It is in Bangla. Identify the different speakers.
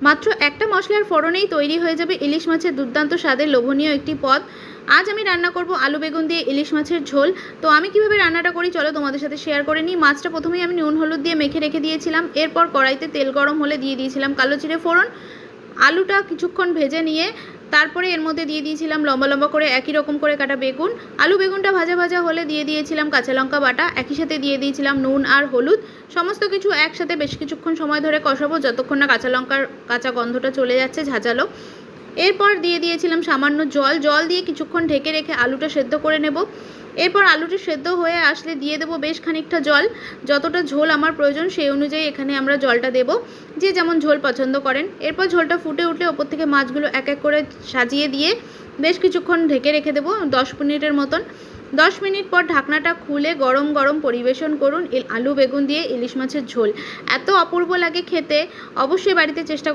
Speaker 1: মাত্র একটা মশলার ফোড়নেই তৈরি হয়ে যাবে ইলিশ মাছের দুর্দান্ত স্বাদের লোভনীয় একটি পদ। আজ আমি রান্না করব আলু বেগুন দিয়ে ইলিশ মাছের ঝোল। তো আমি কিভাবে রান্নাটা করি চলো তোমাদের সাথে শেয়ার করে নিই। মাছটা প্রথমেই আমি নুন হলুদ দিয়ে মেখে রেখে দিয়েছিলাম। এরপর কড়াইতে তেল গরম হলে দিয়ে দিয়েছিলাম কালো জিরে ফোড়ন। আলুটা কিছুক্ষণ ভেজে নিয়ে তারপরে এর মধ্যে দিয়ে দিয়েছিলাম লম্বা লম্বা করে একই রকম করে কাটা বেগুন। আলু বেগুনটা ভাজা ভাজা হলে দিয়ে দিয়েছিলাম কাঁচা লঙ্কা বাটা, একই সাথে দিয়ে দিয়েছিলাম নুন আর হলুদ। সমস্ত কিছু একসাথে বেশ কিছুক্ষণ সময় ধরে কষাবো, যতক্ষণ না কাঁচা লঙ্কার কাঁচা গন্ধটা চলে যাচ্ছে ঝাঁঝালো। এরপর দিয়ে দিয়েছিলাম সামান্য জল দিয়ে কিছুক্ষণ ঢেকে রেখে আলুটা সেদ্ধ করে নেব। এরপর আলুটি সেদ্ধ হয়ে আসলে দিয়ে দেবো বেশ খানিকটা জল। যতটা ঝোল আমার প্রয়োজন সেই অনুযায়ী এখানে আমরা জলটা দেব, যে যেমন ঝোল পছন্দ করেন। এরপর ঝোলটা ফুটে উঠলে ওপর থেকে মাছগুলো এক এক করে সাজিয়ে দিয়ে বেশ কিছুক্ষণ ঢেকে রেখে দেবো 10 মিনিটের মতন। 10 মিনিট পর ঢাকনাটা খুলে গরম গরম পরিবেশন করুন আলু বেগুন দিয়ে ইলিশ মাছের ঝোল। এত অপূর্ব লাগে খেতে, অবশ্যই বাড়িতে চেষ্টা